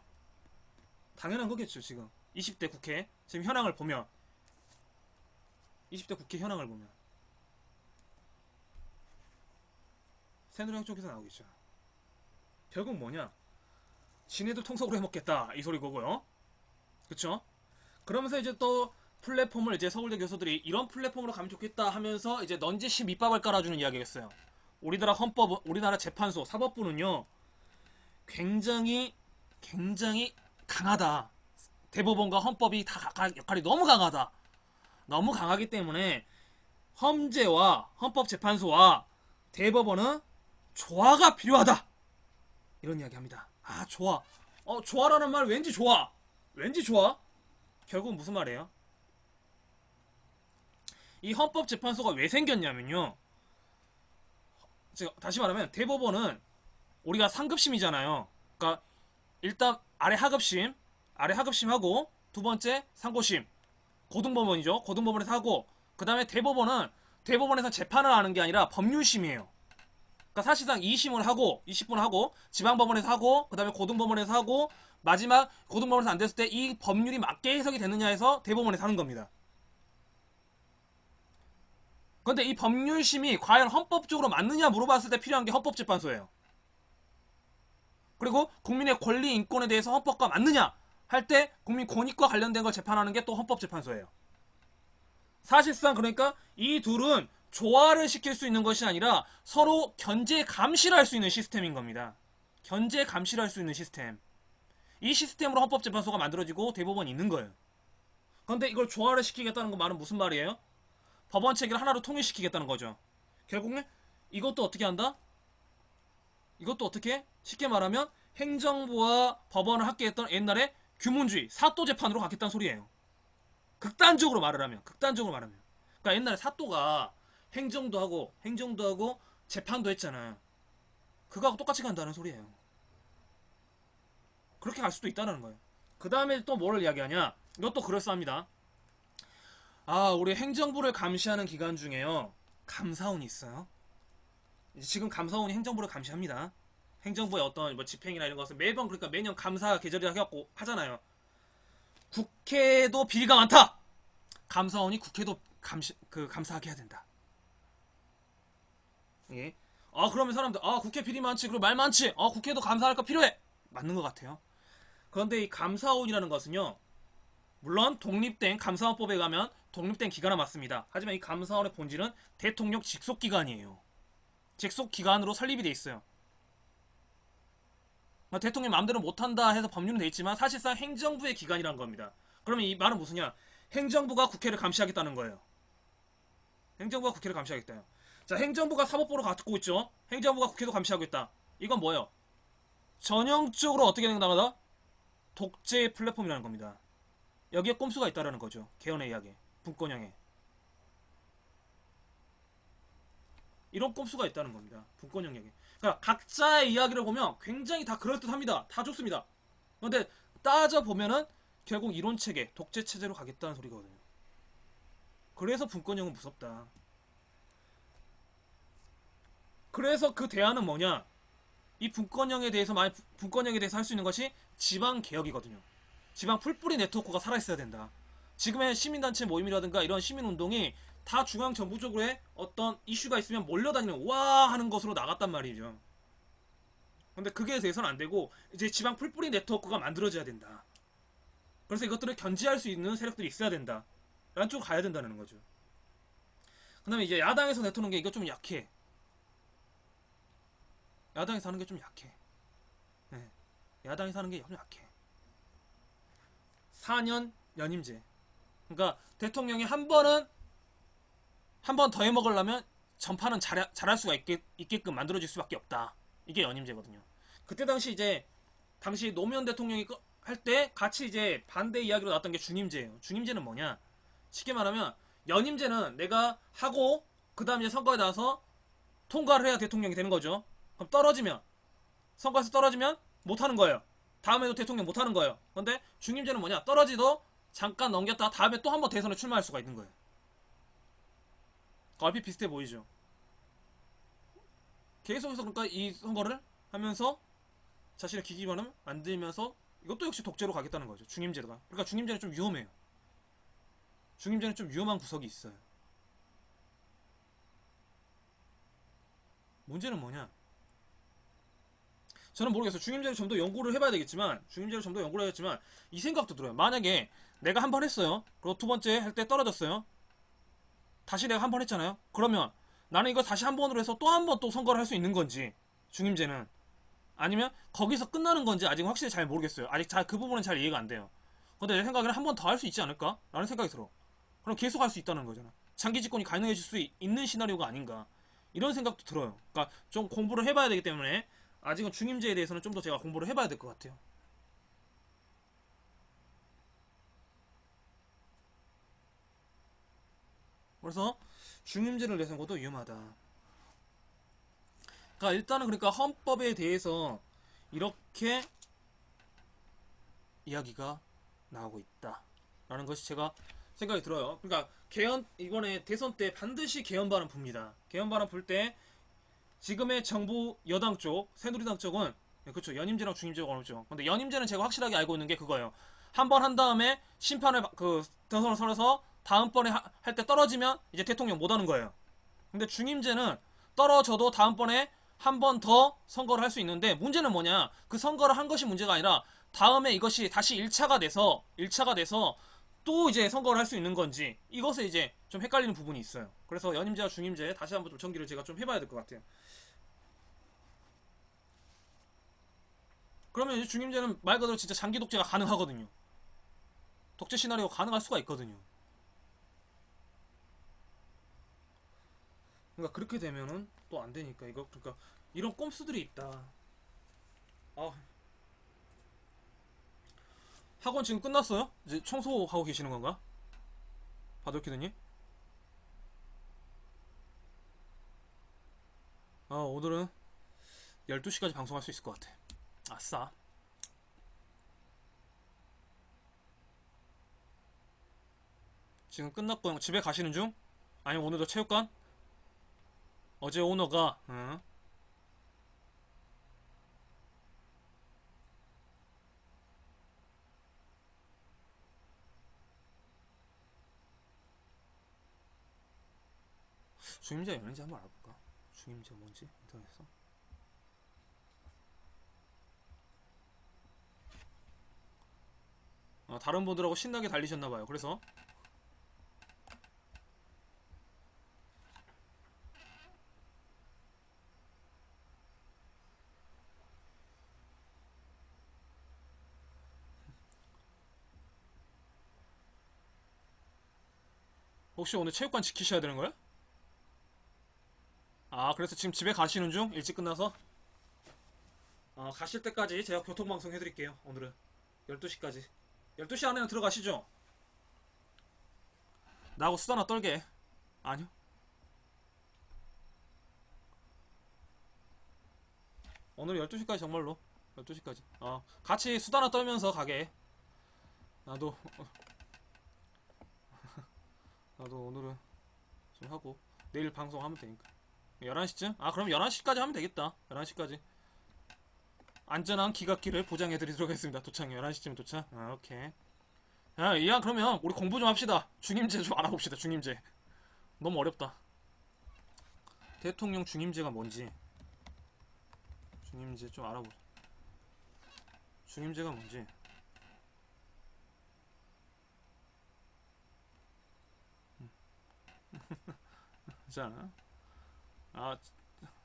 당연한 거겠죠. 지금 20대 국회 지금 현황을 보면, 20대 국회 현황을 보면 새누리당 쪽에서 나오겠죠. 결국 뭐냐? 지네들 통속으로 해먹겠다 이 소리 거고요. 그쵸? 그러면서 이제 또 플랫폼을 이제 서울대 교수들이 이런 플랫폼으로 가면 좋겠다 하면서 이제 넌지시 밑밥을 깔아주는 이야기겠어요. 우리나라 헌법, 우리나라 재판소, 사법부는요 굉장히 강하다. 대법원과 헌법이 다 역할이 너무 강하다. 너무 강하기 때문에 헌재와 헌법재판소와 대법원은 조화가 필요하다. 이런 이야기 합니다. 아, 조화. 조화라는 말 왠지 좋아. 왠지 좋아. 결국 무슨 말이에요? 이 헌법재판소가 왜 생겼냐면요. 다시 말하면 대법원은 우리가 상급심이잖아요. 그러니까 일단 아래 하급심하고 두 번째 상고심, 고등법원이죠. 고등법원에서 하고, 그 다음에 대법원에서 재판을 하는 게 아니라 법률심이에요. 그러니까 사실상 2심을 하고 20분 하고 지방법원에서 하고 그 다음에 고등법원에서 하고 마지막 고등법원에서 안 됐을 때 이 법률이 맞게 해석이 됐느냐 해서 대법원에서 하는 겁니다. 그런데 이 법률심이 과연 헌법적으로 맞느냐 물어봤을 때 필요한 게 헌법재판소예요. 그리고 국민의 권리 인권에 대해서 헌법과 맞느냐 할 때 국민 권익과 관련된 걸 재판하는 게 또 헌법재판소예요. 사실상 그러니까 이 둘은 조화를 시킬 수 있는 것이 아니라 서로 견제 감시를 할 수 있는 시스템인 겁니다. 견제 감시를 할 수 있는 시스템. 이 시스템으로 헌법재판소가 만들어지고 대법원이 있는 거예요. 그런데 이걸 조화를 시키겠다는 건 말은 무슨 말이에요? 법원 체계를 하나로 통일시키겠다는 거죠. 결국은 이것도 어떻게 한다? 이것도 어떻게? 쉽게 말하면 행정부와 법원을 합계했던 옛날에 규문주의, 사또재판으로 가겠다는 소리예요. 극단적으로 말하면. 그러니까 옛날에 사또가 행정도 하고 재판도 했잖아요. 그거하고 똑같이 간다는 소리예요. 그렇게 갈 수도 있다는 거예요. 그 다음에 또 뭐를 이야기하냐? 이것도 그럴싸합니다. 우리 행정부를 감시하는 기관 중에요, 감사원이 있어요. 지금 감사원이 행정부를 감시합니다. 행정부의 어떤 뭐 집행이나 이런 것을 매번, 그러니까 매년 감사 계절이라 해갖고 하잖아요. 국회도 비리가 많다. 감사원이 국회도 감사하게 해야 된다. 예. 그러면 사람들, 국회 비리 많지, 그리고 말 많지, 국회도 감사할 거 필요해. 맞는 것 같아요. 그런데 이 감사원이라는 것은요, 물론 독립된 감사원법에 가면 독립된 기관은 맞습니다. 하지만 이 감사원의 본질은 대통령 직속기관이에요. 직속기관으로 설립이 돼 있어요. 대통령 마음대로 못한다 해서 법률은 돼 있지만 사실상 행정부의 기관이란 겁니다. 그러면 이 말은 무슨냐? 행정부가 국회를 감시하겠다는 거예요. 행정부가 국회를 감시하겠다요. 자, 행정부가 사법부로 갖고 있죠. 행정부가 국회도 감시하고 있다. 이건 뭐예요? 전형적으로 어떻게 된다거나 독재 플랫폼이라는 겁니다. 여기에 꼼수가 있다라는 거죠. 개헌의 이야기, 분권형에 이런 꼼수가 있다는 겁니다. 분권형 이야기. 그러니까 각자의 이야기를 보면 굉장히 다 그럴듯합니다. 다 좋습니다. 그런데 따져보면은 결국 이론체계, 독재체제로 가겠다는 소리거든요. 그래서 분권형은 무섭다. 그래서 그 대안은 뭐냐? 이 분권형에 대해서 할 수 있는 것이 지방개혁이거든요. 지방 풀뿌리 네트워크가 살아있어야 된다. 지금의 시민단체 모임이라든가 이런 시민운동이 다 중앙정부 쪽으로의 어떤 이슈가 있으면 몰려다니는 와 하는 것으로 나갔단 말이죠. 근데 그게 돼서는 안 되고 이제 지방 풀뿌리 네트워크가 만들어져야 된다. 그래서 이것들을 견제할 수 있는 세력들이 있어야 된다. 라는 쪽으로 가야 된다는 거죠. 그 다음에 이제 야당에서 내놓는 게 이거 좀 약해. 야당에서 하는 게 좀 약해. 네. 야당에서 하는 게 좀 약해. 4년 연임제. 그러니까 대통령이 한 번은 한 번 더 해먹으려면 전파는 잘할 수가 있게끔 만들어질 수밖에 없다. 이게 연임제거든요. 그때 당시 이제 당시 노무현 대통령이 할 때 같이 이제 반대 이야기로 나왔던 게 중임제예요. 중임제는 뭐냐? 쉽게 말하면 연임제는 내가 하고 그 다음에 선거에 나와서 통과를 해야 대통령이 되는 거죠. 그럼 떨어지면 선거에서 떨어지면 못하는 거예요. 다음에도 대통령 못하는 거예요. 근데 중임제는 뭐냐? 떨어지도 잠깐 넘겼다 다음에 또 한 번 대선에 출마할 수가 있는 거예요. 얼핏 비슷해 보이죠? 계속해서 그러니까 이 선거를 하면서 자신의 기기반을 만들면서 이것도 역시 독재로 가겠다는 거죠. 중임제가. 그러니까 중임제는 좀 위험해요. 중임제는 좀 위험한 구석이 있어요. 문제는 뭐냐? 저는 모르겠어요. 중임제를 좀 더 연구를 해봐야 되겠지만, 중임제를 좀 더 연구를 해야겠지만, 이 생각도 들어요. 만약에 내가 한 번 했어요. 그리고 두 번째 할 때 떨어졌어요. 다시 내가 한 번 했잖아요. 그러면 나는 이거 다시 한 번으로 해서 또 한 번 또 선거를 할 수 있는 건지, 중임제는. 아니면 거기서 끝나는 건지 아직 확실히 잘 모르겠어요. 아직 그 부분은 잘 이해가 안 돼요. 근데 내 생각에는 한 번 더 할 수 있지 않을까? 라는 생각이 들어. 그럼 계속 할 수 있다는 거잖아. 장기 집권이 가능해질 수 있는 시나리오가 아닌가. 이런 생각도 들어요. 그러니까 좀 공부를 해봐야 되기 때문에 아직은 중임제에 대해서는 좀 더 제가 공부를 해봐야 될 것 같아요. 그래서 중임제를 내세운 것도 위험하다. 그러니까 일단은 그러니까 헌법에 대해서 이렇게 이야기가 나오고 있다라는 것이 제가 생각이 들어요. 그러니까 개헌 이번에 대선 때 반드시 개헌반은 붑니다. 개헌반은 불 때 지금의 정부 여당 쪽 새누리당 쪽은 네, 그렇죠. 연임제랑 중임제가 어렵죠. 근데 연임제는 제가 확실하게 알고 있는 게 그거예요. 한 번 한 다음에 심판을 그 대선을 선해서 다음번에 할 때 떨어지면 이제 대통령 못 하는 거예요. 근데 중임제는 떨어져도 다음번에 한 번 더 선거를 할 수 있는데 문제는 뭐냐? 그 선거를 한 것이 문제가 아니라 다음에 이것이 다시 1차가 돼서 또 이제 선거를 할 수 있는 건지 이것에 이제 좀 헷갈리는 부분이 있어요. 그래서 연임제와 중임제 다시 한번 좀 정기를 제가 좀 해봐야 될 것 같아요. 그러면 이제 중임제는 말 그대로 진짜 장기 독재가 가능하거든요. 독재 시나리오 가능할 수가 있거든요. 그러니까 그렇게 되면은 또 안 되니까 이거 그러니까 이런 꼼수들이 있다. 아, 학원 지금 끝났어요? 이제 청소하고 계시는 건가? 바돌키드님? 아, 오늘은 12시까지 방송할 수 있을 것 같아. 아싸. 지금 끝났고 집에 가시는 중? 아니면 오늘도 체육관? 어제 오너가 중임제 연인지 한번 알아볼까? 중임제 뭔지 인터넷에서. 다른 분들하고 신나게 달리셨나봐요. 그래서 혹시 오늘 체육관 지키셔야 되는 거야? 아, 그래서 지금 집에 가시는 중? 일찍 끝나서? 가실 때까지 제가 교통방송 해드릴게요. 오늘은 12시까지. 12시 안에는 들어가시죠? 나하고 수다나 떨게. 아니요. 오늘 12시까지 정말로. 12시까지. 같이 수다나 떨면서 가게. 나도, 나도 오늘은 좀 하고. 내일 방송하면 되니까. 11시쯤? 그럼 11시까지 하면 되겠다. 11시까지. 안전한 귀갓길을 보장해드리도록 하겠습니다. 도착 11시쯤 도착. 오케이. 야, 이왕 그러면 우리 공부 좀 합시다. 중임제 좀 알아봅시다. 중임제. 너무 어렵다. 대통령 중임제가 뭔지. 중임제 좀 알아보자. 중임제가 뭔지. 괜찮아.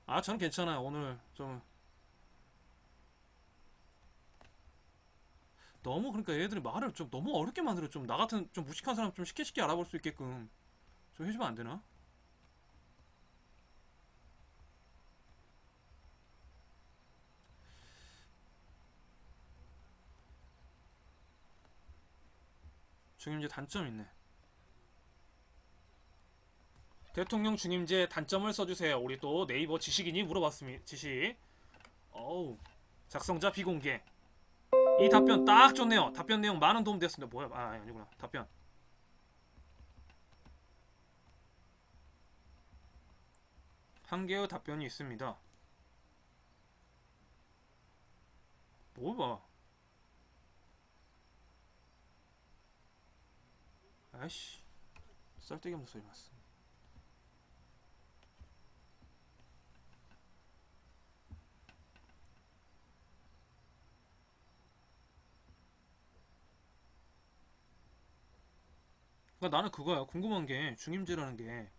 아, 저는 괜찮아요. 오늘 좀 너무 그러니까 얘들이 말을 좀 너무 어렵게 만들어. 좀 나 같은 좀 무식한 사람 좀 쉽게 쉽게 알아볼 수 있게끔 좀 해주면 안 되나? 중임제 단점 있네. 대통령 중임제 단점을 써주세요. 우리 또 네이버 지식인이 물어봤습니다. 지식. 어우, 작성자 비공개. 이 답변 딱 좋네요. 답변 내용 많은 도움 됐습니다. 뭐야? 아니구나. 답변. 한 개의 답변이 있습니다. 뭘 봐. 아이씨. 쌀데기 없는 소리 났어. 그러니까 나는 그거야. 궁금한 게 중임제라는 게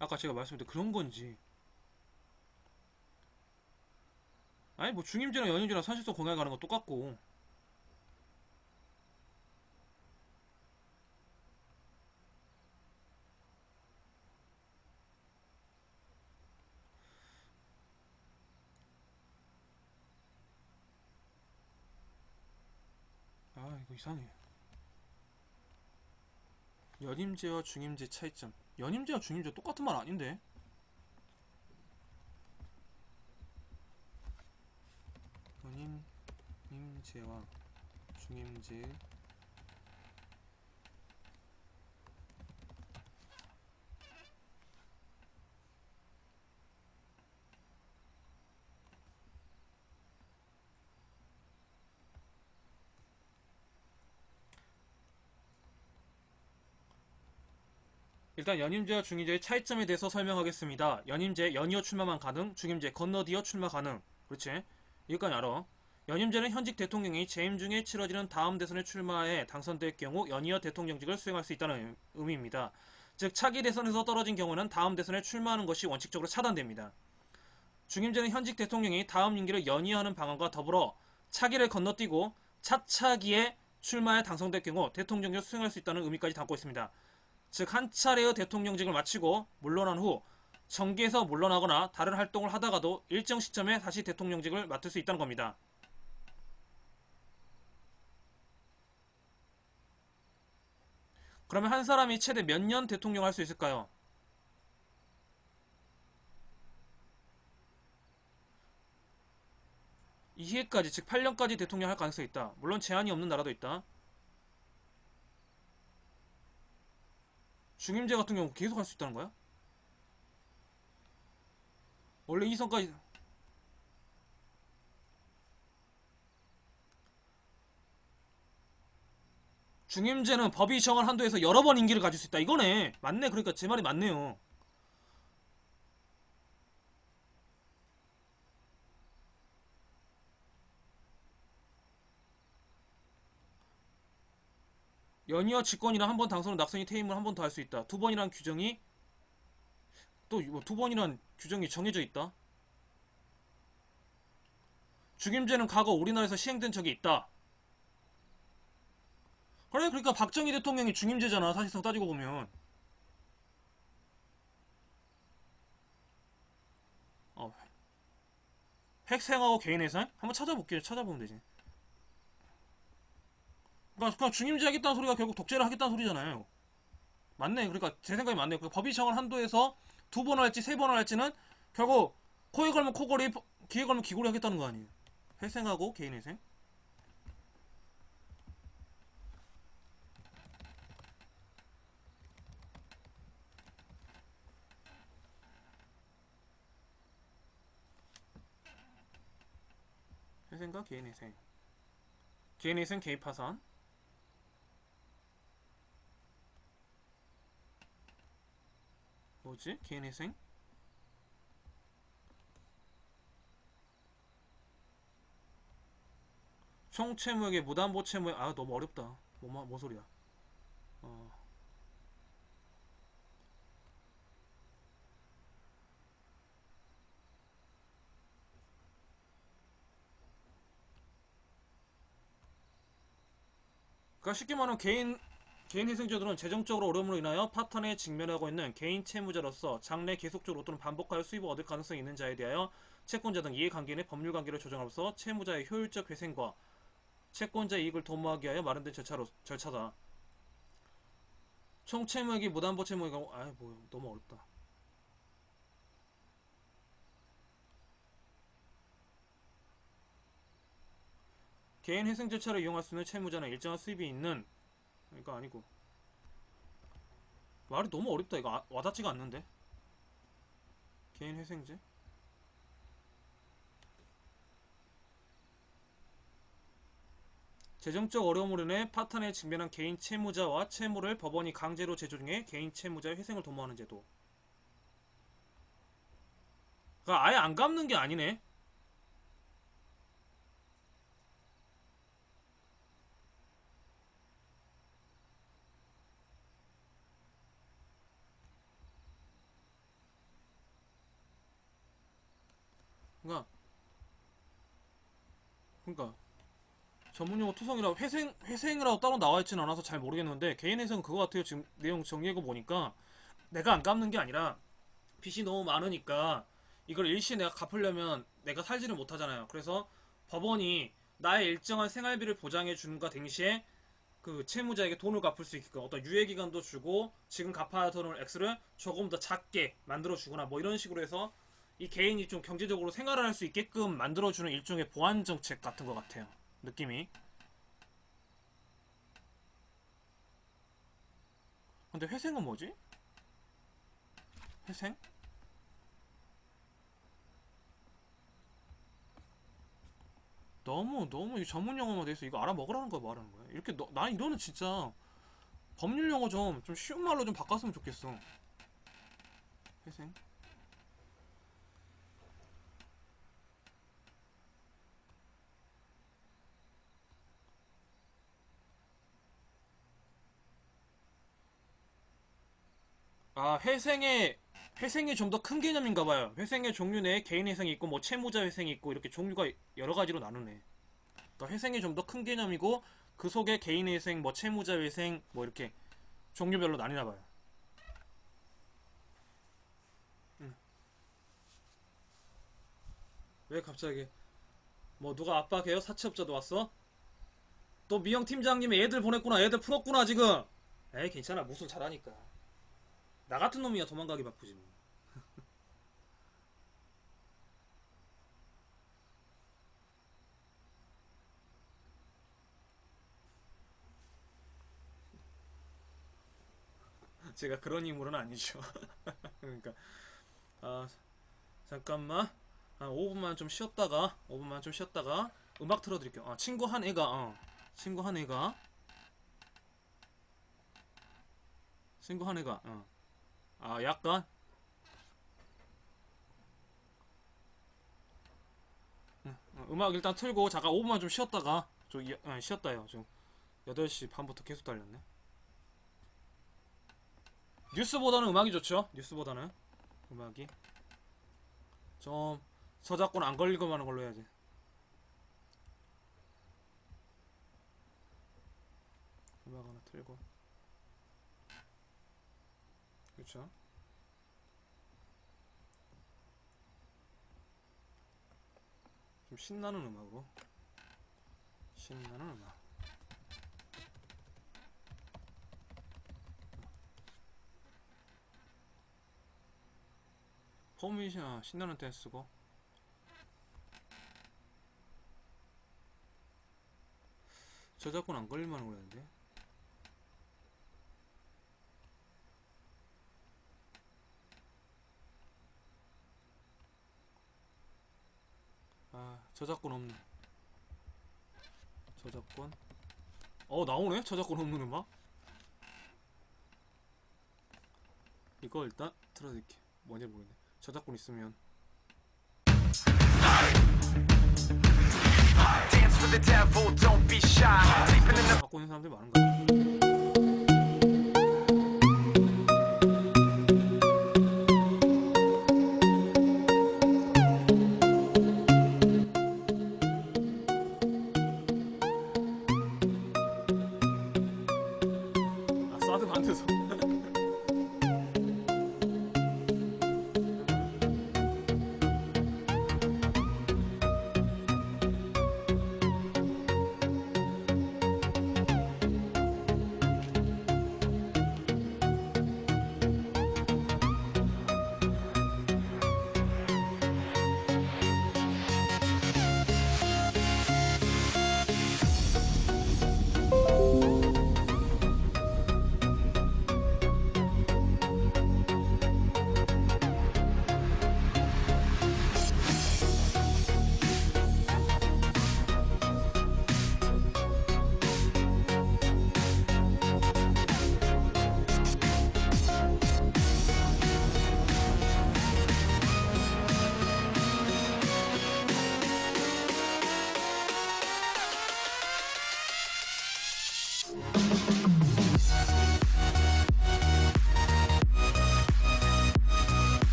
아까 제가 말씀드린 그런 건지. 아니 뭐 중임제랑 연임제랑 사실상 공약에 가는 건 똑같고. 아 이거 이상해. 연임제와 중임제 차이점. 연임제와 중임제 똑같은 말 아닌데? 연임제와 중임제. 일단 연임제와 중임제의 차이점에 대해서 설명하겠습니다. 연임제 연이어 출마만 가능, 중임제 건너디어 출마 가능. 그렇지? 이것까지 알아. 연임제는 현직 대통령이 재임 중에 치러지는 다음 대선에 출마해 당선될 경우 연이어 대통령직을 수행할 수 있다는 의미입니다. 즉 차기 대선에서 떨어진 경우는 다음 대선에 출마하는 것이 원칙적으로 차단됩니다. 중임제는 현직 대통령이 다음 임기를 연이어하는 방안과 더불어 차기를 건너뛰고 차차기에 출마해 당선될 경우 대통령직을 수행할 수 있다는 의미까지 담고 있습니다. 즉 한 차례의 대통령직을 마치고 물러난 후 정계에서 물러나거나 다른 활동을 하다가도 일정 시점에 다시 대통령직을 맡을 수 있다는 겁니다. 그러면 한 사람이 최대 몇 년 대통령 할 수 있을까요? 2회까지 즉 8년까지 대통령 할 가능성이 있다. 물론 제한이 없는 나라도 있다. 중임제 같은 경우 계속 할 수 있다는 거야? 원래 2선까지. 중임제는 법이 정한 한도에서 여러 번 임기를 가질 수 있다. 이거네. 맞네. 그러니까 제 말이 맞네요. 연이어 직권이랑 한 번 당선은 낙선이 퇴임을 한 번 더 할 수 있다. 두 번이란 규정이 또 두 번이란 규정이 정해져 있다. 중임제는 과거 우리나라에서 시행된 적이 있다. 그래 그러니까 박정희 대통령이 중임제잖아. 사실상 따지고 보면. 어, 핵생하고 개인회생? 한번 찾아볼게요. 찾아보면 되지. 그러니까 중임제 하겠다는 소리가 결국 독재를 하겠다는 소리잖아요. 맞네. 그러니까 제 생각이 맞네요. 그 법이 정한 한도에서 두 번을 할지 세 번을 할지는 결국 코에 걸면 코걸이, 귀에 걸면 귀걸이 하겠다는 거 아니에요. 회생하고 개인회생. 회생과 개인회생. 개인회생 개입파산. 뭐지? 개인회생? 총채무액의 무담보 채무액. 너무 어렵다. 뭔 소리야. 어, 그러니까 쉽게 말하면 개인 희생자들은 재정적으로 어려움으로 인하여 파탄에 직면하고 있는 개인 채무자로서 장래 계속적으로 또는 반복하여 수입을 얻을 가능성이 있는 자에 대하여 채권자 등 이해관계인의 법률관계를 조정함으로써 채무자의 효율적 회생과 채권자 이익을 도모하기 위하여 마련된 절차다. 총 채무액이 무담보 채무액 아이 뭐 너무 어렵다. 개인 회생 절차를 이용할 수 있는 채무자는 일정한 수입이 있는 그러니까 아니고 말이 너무 어렵다. 이거 와닿지가 않는데. 개인 회생제 재정적 어려움으로 인해 파탄에 직면한 개인 채무자와 채무를 법원이 강제로 제조중에 개인 채무자의 회생을 도모하는 제도. 그러니까 아예 안 갚는 게 아니네. 그러니까 그러니까 전문용어 투성이라고 회생이라고 따로 나와있진 않아서 잘 모르겠는데 개인 회생은 그거 같아요. 지금 내용 정리해고 보니까 내가 안 갚는 게 아니라 빚이 너무 많으니까 이걸 일시에 내가 갚으려면 내가 살지를 못하잖아요. 그래서 법원이 나의 일정한 생활비를 보장해 주는가 동시에 그 채무자에게 돈을 갚을 수 있게끔 어떤 유예기간도 주고 지금 갚아야 되는 액수를 조금 더 작게 만들어 주거나 뭐 이런 식으로 해서 이 개인이 좀 경제적으로 생활을 할 수 있게끔 만들어주는 일종의 보완 정책 같은 것 같아요. 느낌이. 근데 회생은 뭐지? 회생? 너무 이 전문 용어만 돼서 이거 알아먹으라는 거야, 말하는 거야. 이렇게 난 이거는 진짜 법률 용어 좀 쉬운 말로 좀 바꿨으면 좋겠어. 회생? 아, 회생이 좀 더 큰 개념인가 봐요. 회생의 종류 내에 개인 회생이 있고 뭐 채무자 회생이 있고 이렇게 종류가 여러 가지로 나누네. 그러니까 회생이 좀 더 큰 개념이고 그 속에 개인 회생, 뭐 채무자 회생 뭐 이렇게 종류별로 나뉘나 봐요. 응. 왜 갑자기 뭐 누가 아빠 개요? 사채업자도 왔어? 또 미영 팀장님이 애들 보냈구나. 애들 풀었구나 지금. 에이 괜찮아. 무술 잘하니까. 나 같은 놈이야 도망가기 바쁘지 뭐. 제가 그런 인물은 아니죠. 그러니까 아 잠깐만 한 5분만 좀 쉬었다가 음악 틀어드릴게요. 친구 한 애가 친구 한 애가 약간 음악 일단 틀고 잠깐 5분만 좀 쉬었다가 쉬었다요. 좀 8시 반부터 계속 달렸네. 뉴스보다는 음악이 좋죠. 뉴스보다는 음악이 좀 저작권 안 걸리고 하는 걸로 해야지. 음악 하나 틀고 그렇죠. 좀 신나는 음악으로 신나는 음악. 포메이션 신나는 댄스고 저작권 안 걸릴만한 거였는데. 저작권 없네. 저작권 나오네. 저작권 없는 음악. 이거 일단 틀어드릴게. 뭔지 모르겠네. 저작권 있으면 갖고 있는 사람들이 많은가 봐. 만드서.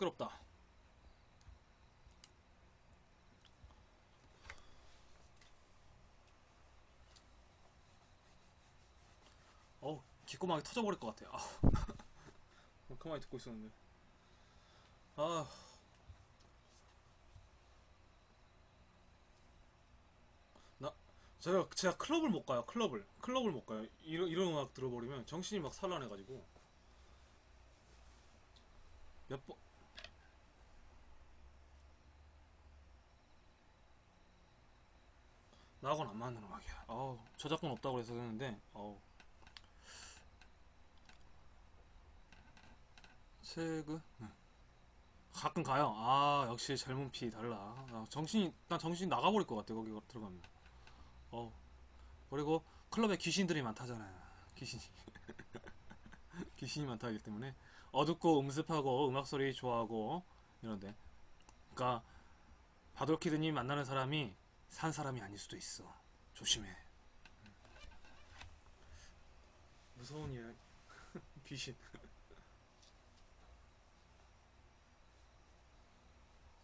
시끄럽다. 기꼬막이 터져버릴 것 같아. 가만히 듣고 있었는데. 아, 나, 제가 클럽을 못 가요. 클럽을 못 가요. 이런 음악 들어버리면 정신이 막 산란해가지고. 몇 번, 나하고는 안 맞는 음악이야. 저작권 없다고 그래서 했는데, 책은, 가끔 가요. 역시 젊은 피 달라. 난 정신이 나가버릴 것 같아, 거기 들어가면. 어, 그리고 클럽에 귀신들이 많다잖아요. 귀신이. 귀신이 많다기 때문에. 어둡고 음습하고 음악 소리 좋아하고, 이런데. 그니까, 바돌키드님 만나는 사람이 산 사람이 아닐 수도 있어. 조심해. 무서운 이야. 귀신.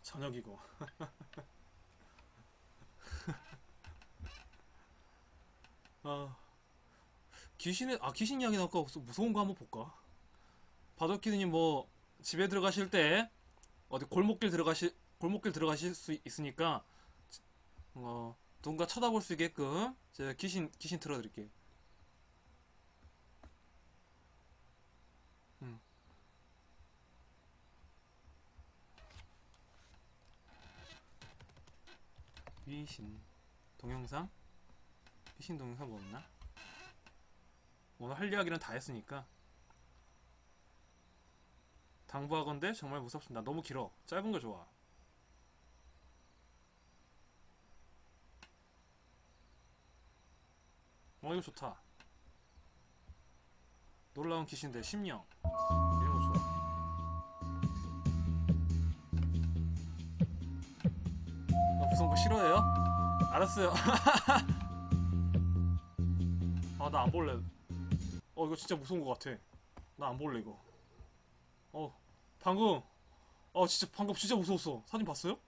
저녁이고. 아, 귀신 이야기 나올까? 무서운 거 한번 볼까? 바돌키드님 뭐, 집에 들어가실 때, 어디 골목길 들어가실 수 있으니까, 누군가 쳐다볼 수 있게끔, 제가 귀신 틀어드릴게요. 음, 귀신. 동영상? 귀신 동영상 뭐 없나? 오늘 할 이야기는 다 했으니까. 당부하건대 정말 무섭습니다. 너무 길어. 짧은 거 좋아. 이거 좋다. 놀라운 귀신들 심령. 이런 거 좋아. 무서운 거 싫어해요? 알았어요. 나 안 볼래. 이거 진짜 무서운 거 같아. 나 안 볼래, 이거. 어, 방금, 진짜, 방금 진짜 무서웠어. 사진 봤어요?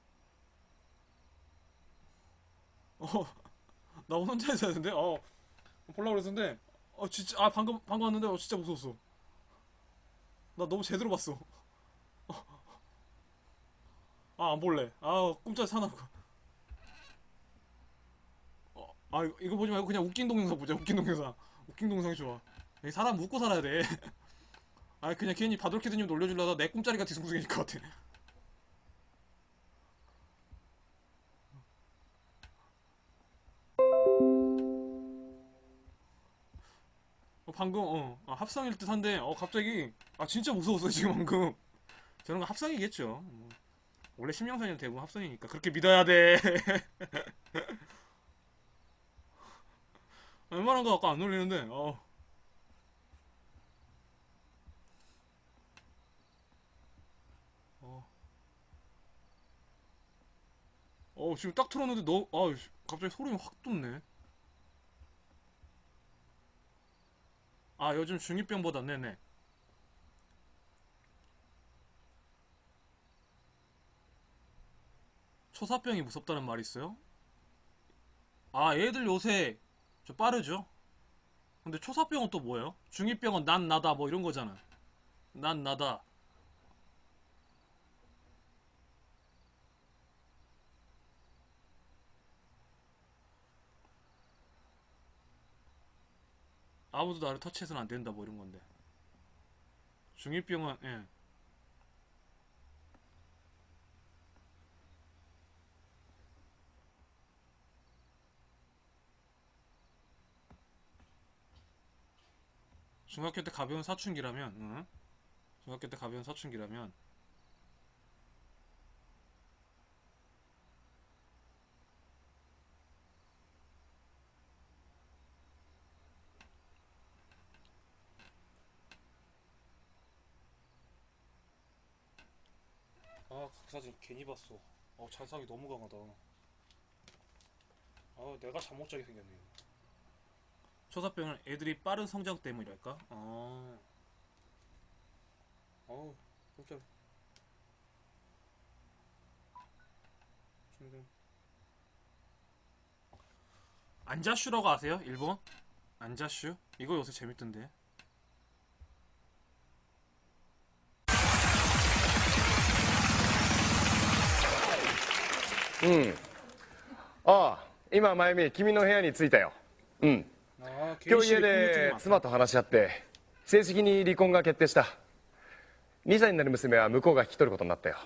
어, 나 혼자 있어야 되는데? 보려고 그랬는데, 진짜, 방금 왔는데, 진짜 무서웠어. 나 너무 제대로 봤어. 안 볼래. 꿈짜 사나워. 이거 보지 말고 그냥 웃긴 동영상 보자, 웃긴 동영상. 웃긴 동영상이 좋아. 사람 웃고 살아야 돼. 그냥 괜히 바돌키드님 놀려주려다 내 꿈자리가 뒤숭숭해질 것 같아. 방금, 합성일 듯 한데, 갑자기, 진짜 무서웠어, 지금 방금. 저런 거 합성이겠죠. 원래 심령사님 대부분 합성이니까. 그렇게 믿어야 돼. 웬만한 거 아까 안 놀리는데, 어, 지금 딱 틀었는데 갑자기 소름이 확 돋네. 요즘 중2병보다, 네네. 초사병이 무섭다는 말이 있어요? 애들 요새, 빠르죠? 근데 초사병은 또 뭐예요? 중2병은 난 나다, 뭐 이런 거잖아. 난 나다. 아무도 나를 터치해서는 안 된다, 뭐 이런 건데. 중2병은, 예. 중학교 때 가벼운 사춘기라면, 응? 중학교 때 가벼운 사춘기라면, 그 사진 괜히 봤어. 잘사기 너무 강하다. 내가 잠 못 자게 생겼네. 초사병은 애들이 빠른 성장 때문이랄까? 깜짝. 안자슈라고 아세요? 일본? 안자슈? 이거 요새 재밌던데.今、まゆみ、君の部屋に着いたよ。今日家で妻と話し合って、正式に離婚が決定した。2歳になる娘は向こうが引き取ることになったよ。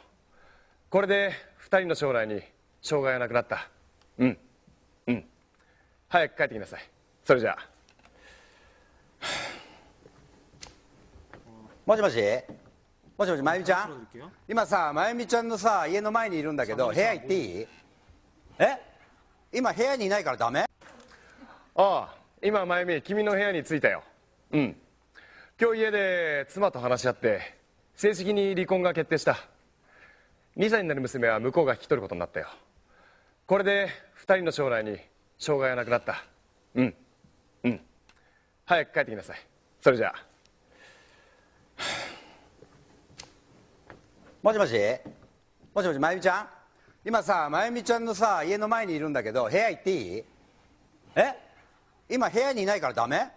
これで2人の将来に障害がなくなった。早く帰ってきなさい。それじゃあ。もしもしもしもし、まゆみちゃん、今さ、まゆみちゃんのさ、家の前にいるんだけど、部屋行っていい？今部屋にいないからダメ？今、まゆみ、君の部屋に着いたよ。今日家で妻と話し合って、正式に離婚が決定した。2歳になる娘は向こうが引き取ることになったよ。これで2人の将来に障害がなくなった。早く帰ってきなさい。それじゃあ。もしもしもしもし、まゆみちゃん、今さ、まゆみちゃんのさ、家の前にいるんだけど、部屋行っていい？今部屋にいないからダメ？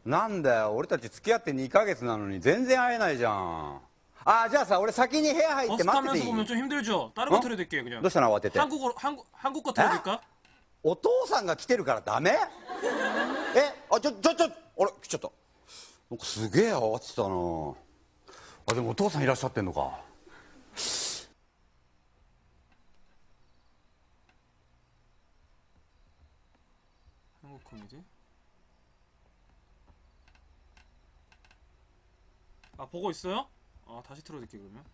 なんだよ、俺たち付き合って2ヶ月なのに全然会えないじゃん。じゃあさ、俺先に部屋入って待ってていい？보면 좀 힘들죠. 다른 거 틀어드릴게요, 그냥. どうしたの慌てて。 한국 거 틀어드릴까? お父さんが来てるからダメ？あ、ちょ、あれ、来ちゃった。なんかすげえ慌ててたな。でもお父さんいらっしゃってんのか。 한국 코미디? 보고 있어요? 다시 틀어드릴게요, 그러면.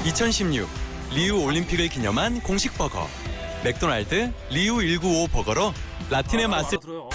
(2016) 리우 올림픽을 기념한 공식 버거 맥도날드 리우 195 버거로 라틴의 맛을 들어요.